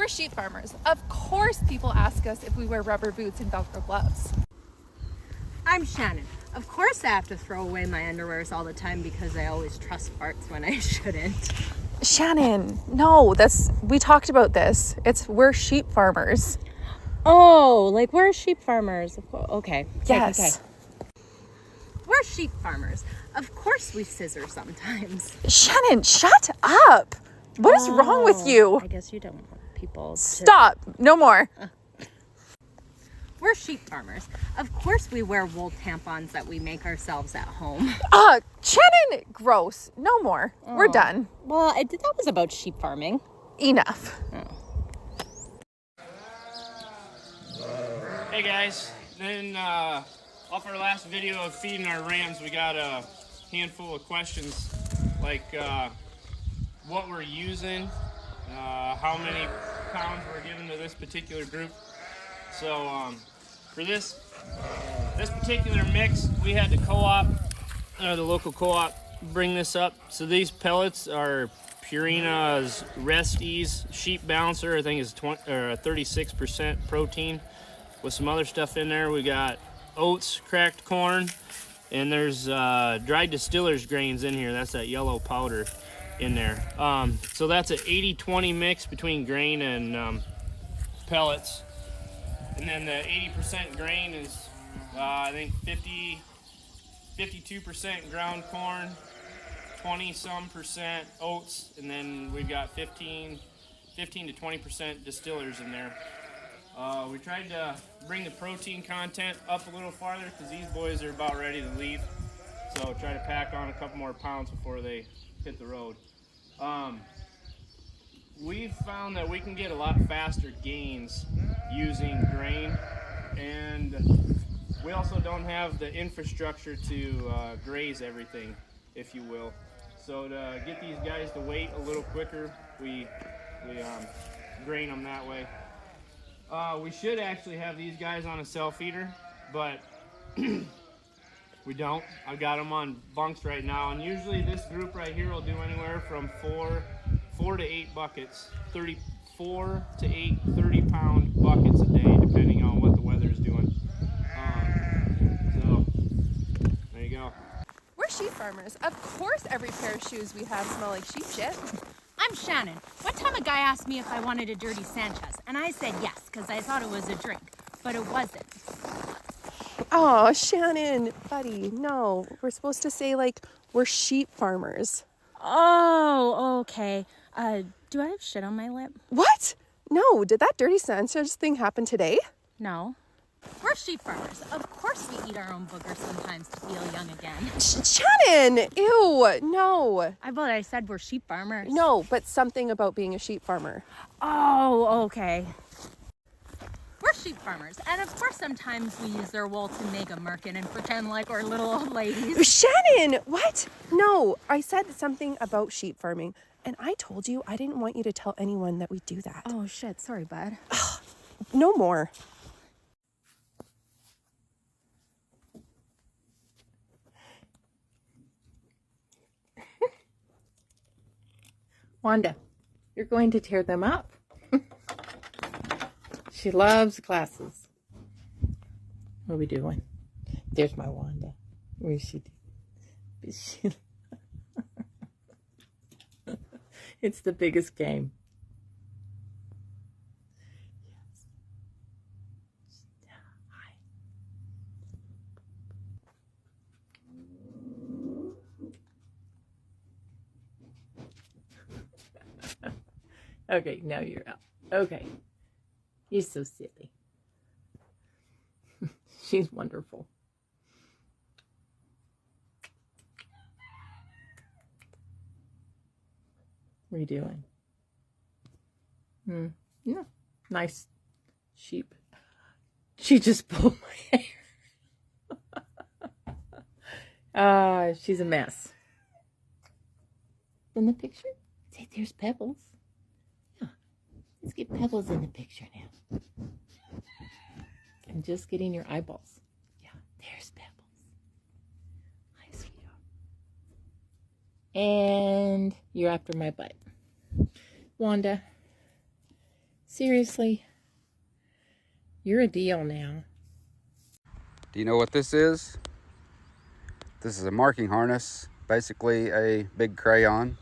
We're sheep farmers. Of course people ask us if we wear rubber boots and Velcro gloves. I'm Shannon. Of course I have to throw away my underwears all the time because I always trust farts when I shouldn't. Shannon, no, we talked about this. We're sheep farmers. Oh, like we're sheep farmers. Okay. Yes. Okay. We're sheep farmers. Of course we scissor sometimes. Shannon, shut up. What is wrong with you? I guess you don't want people to... Stop. No more. We're sheep farmers. Of course we wear wool tampons that we make ourselves at home. Shannon, gross. No more. We're done. Well, that was about sheep farming. Enough. Hey guys, then off our last video of feeding our rams, we got a handful of questions like what we're using, how many pounds we're giving to this particular group. So for this particular mix, we had the co-op, the local co-op, bring this up. So these pellets are Purina's Rest Ease Sheep Balancer. I think is 36% protein with some other stuff in there. We got oats, cracked corn, and there's dried distiller's grains in here. That's that yellow powder in there. So that's an 80-20 mix between grain and pellets. And then the 80% grain is, I think 52% ground corn, 20-some% oats, and then we've got 15 to 20% distillers in there. We tried to bring the protein content up a little farther because these boys are about ready to leave. So try to pack on a couple more pounds before they hit the road. We've found that we can get a lot faster gains using grain, and we also don't have the infrastructure to graze everything, if you will. So to get these guys to wait a little quicker, we grain them that way. We should actually have these guys on a self-feeder, but we don't. I've got them on bunks right now, and usually this group right here will do anywhere from 4 to 8 buckets, 34 to 8 30-pound buckets a day, depending on what the weather's doing. So there you go. We're sheep farmers. Of course every pair of shoes we have smell like sheep shit. I'm Shannon. One time a guy asked me if I wanted a dirty Sanchez, and I said yes, because I thought it was a drink, but it wasn't. Oh, Shannon, buddy, no. We're supposed to say, we're sheep farmers. Oh, okay. Do I have shit on my lip? What? No, did that dirty Sanchez thing happen today? No. We're sheep farmers. Of course we eat our own boogers sometimes to feel young again. Shannon, ew, no. I said we're sheep farmers. No, but something about being a sheep farmer. Oh, okay. We're sheep farmers, and of course sometimes we use their wool to make a merkin and pretend like we're little old ladies. Shannon, what? No, I said something about sheep farming, and I told you I didn't want you to tell anyone that we do that. Oh shit, sorry bud. No more. Wanda, you're going to tear them up. She loves glasses. What are we doing? There's my Wanda. Where is she? It's the biggest game. Yes. Okay, now you're out. Okay. You're so silly. She's wonderful. What are you doing? Yeah, nice sheep. She just pulled my hair. She's a mess. In the picture? See, there's Pebbles. Yeah, let's get Pebbles in the picture now. I'm just getting your eyeballs. Yeah, there's Pebbles. Hi, sweetheart. And you're after my butt. Wanda, Seriously? You're a deal now. Do you know what this is? This is a marking harness, basically a big crayon,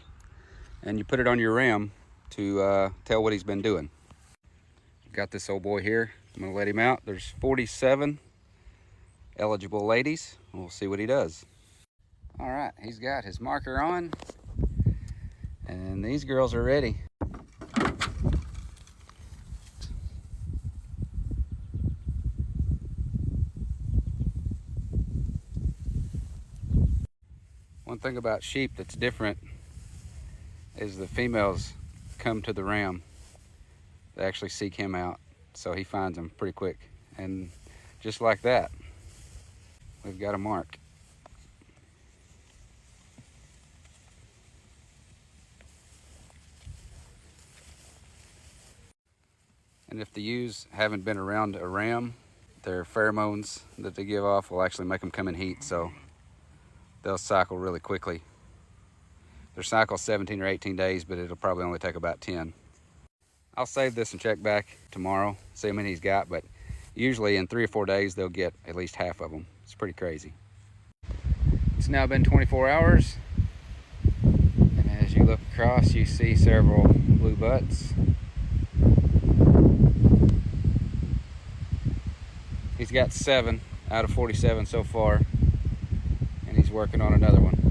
and you put it on your ram to tell what he's been doing. Got this old boy here. I'm gonna let him out. There's 47 eligible ladies. We'll see what he does. All right, he's got his marker on, and these girls are ready. One thing about sheep that's different is the females come to the ram. They actually seek him out, so he finds them pretty quick. And just like that, we've got a mark. And if the ewes haven't been around a ram, their pheromones that they give off will actually make them come in heat, so they'll cycle really quickly. Their cycle's 17 or 18 days, but it'll probably only take about 10. I'll save this and check back tomorrow, see how many he's got, but usually in 3 or 4 days, they'll get at least half of them. It's pretty crazy. It's now been 24 hours, and as you look across, you see several blue butts. He's got 7 out of 47 so far, and he's working on another one.